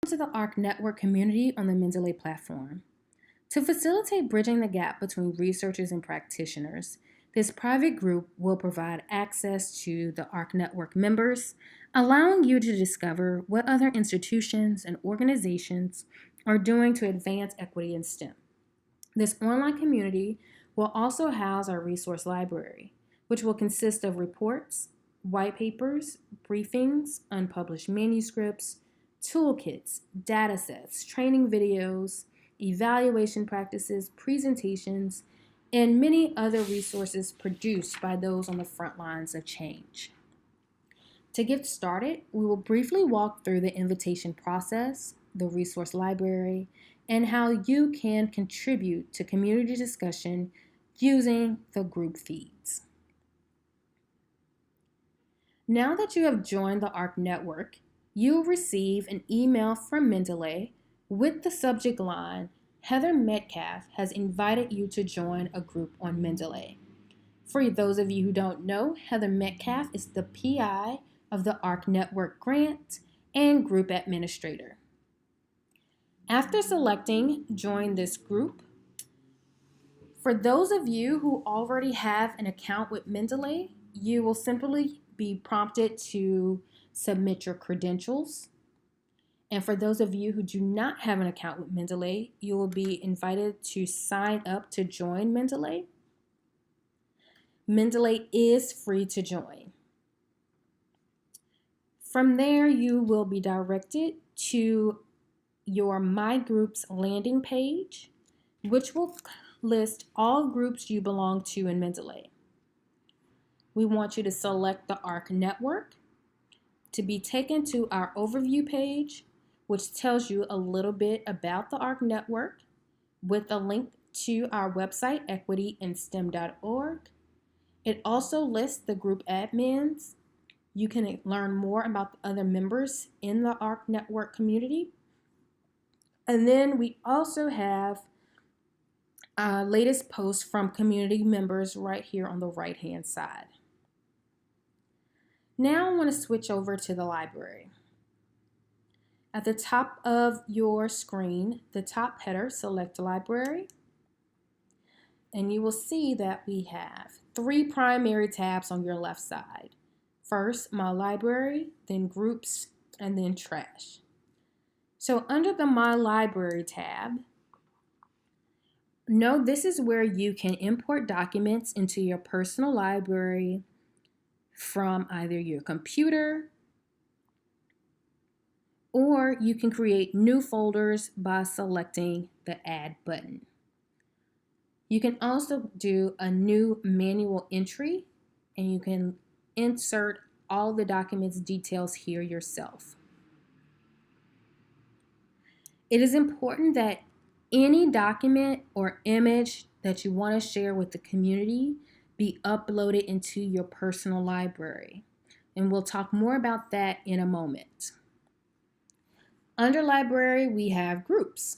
To the ARC Network community on the Mendeley platform. To facilitate bridging the gap between researchers and practitioners, this private group will provide access to the ARC Network members, allowing you to discover what other institutions and organizations are doing to advance equity in STEM. This online community will also house our resource library, which will consist of reports, white papers, briefings, unpublished manuscripts, toolkits, datasets, training videos, evaluation practices, presentations, and many other resources produced by those on the front lines of change. To get started, we will briefly walk through the invitation process, the resource library, and how you can contribute to community discussion using the group feeds. Now that you have joined the ARC network, you'll receive an email from Mendeley with the subject line, Heather Metcalf has invited you to join a group on Mendeley. For those of you who don't know, Heather Metcalf is the PI of the ARC Network grant and group administrator. After selecting Join this group, for those of you who already have an account with Mendeley, you will simply be prompted to submit your credentials. And for those of you who do not have an account with Mendeley, you will be invited to sign up to join Mendeley. Mendeley is free to join. From there, you will be directed to your My Groups landing page, which will list all groups you belong to in Mendeley. We want you to select the ARC network to be taken to our overview page, which tells you a little bit about the ARC network with a link to our website, equityinstem.org. It also lists the group admins. You can learn more about the other members in the ARC network community. And then we also have our latest posts from community members right here on the right-hand side. Now I want to switch over to the library. At the top of your screen, the top header, select library, and you will see that we have 3 primary tabs on your left side. First, My Library, then Groups, and then Trash. So under the My Library tab, this is where you can import documents into your personal library from either your computer, or you can create new folders by selecting the Add button. You can also do a new manual entry, and you can insert all the documents details here yourself. It is important that any document or image that you want to share with the community be uploaded into your personal library. And we'll talk more about that in a moment. Under library, we have groups.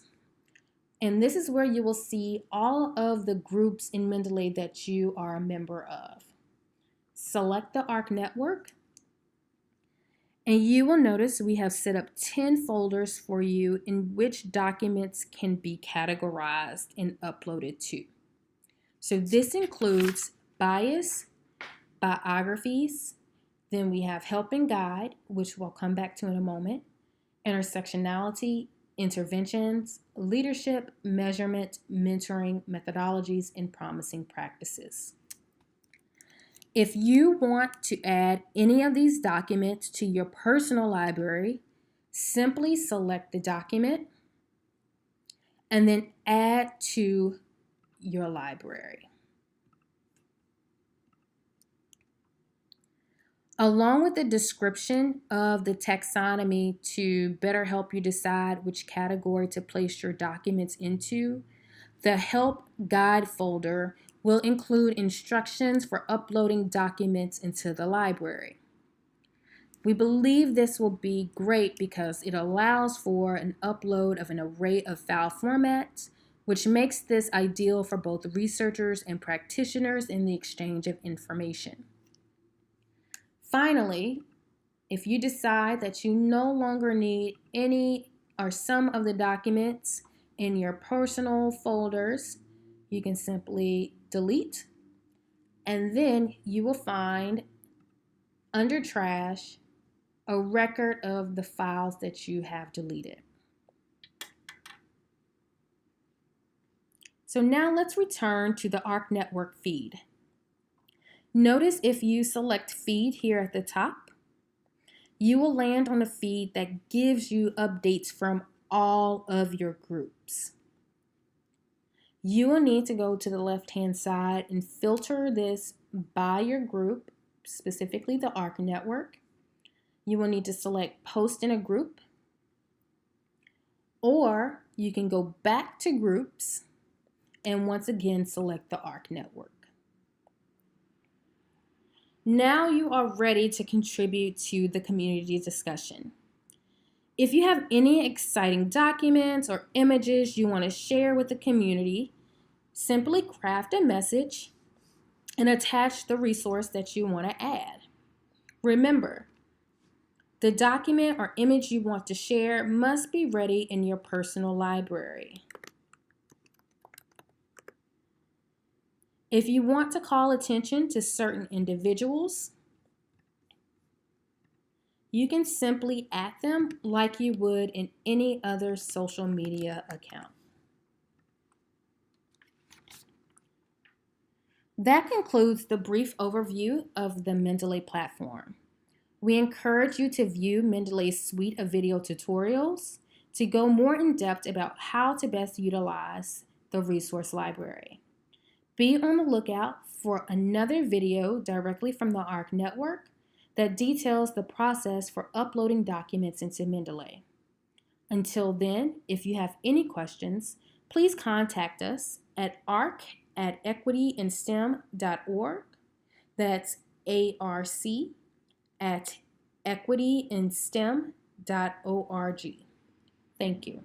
And this is where you will see all of the groups in Mendeley that you are a member of. Select the ARC network, and you will notice we have set up 10 folders for you in which documents can be categorized and uploaded to. So this includes bias, biographies, then we have help and guide, which we'll come back to in a moment, intersectionality, interventions, leadership, measurement, mentoring, methodologies, and promising practices. If you want to add any of these documents to your personal library, simply select the document and then add to your library. Along with the description of the taxonomy to better help you decide which category to place your documents into, the Help Guide folder will include instructions for uploading documents into the library. We believe this will be great because it allows for an upload of an array of file formats, which makes this ideal for both researchers and practitioners in the exchange of information. Finally, if you decide that you no longer need any or some of the documents in your personal folders, you can simply delete, and then you will find under trash a record of the files that you have deleted. So now let's return to the ARC network feed. Notice if you select feed here at the top, you will land on a feed that gives you updates from all of your groups. You will need to go to the left-hand side and filter this by your group, specifically the ARC network. You will need to select post in a group, or you can go back to groups and once again select the ARC network. Now you are ready to contribute to the community discussion. If you have any exciting documents or images you want to share with the community, simply craft a message and attach the resource that you want to add. Remember, the document or image you want to share must be ready in your personal library. If you want to call attention to certain individuals, you can simply add them like you would in any other social media account. That concludes the brief overview of the Mendeley platform. We encourage you to view Mendeley's suite of video tutorials to go more in depth about how to best utilize the resource library. Be on the lookout for another video directly from the ARC network that details the process for uploading documents into Mendeley. Until then, if you have any questions, please contact us at arc@equityinstem.org. That's ARC@equityinstem.org. Thank you.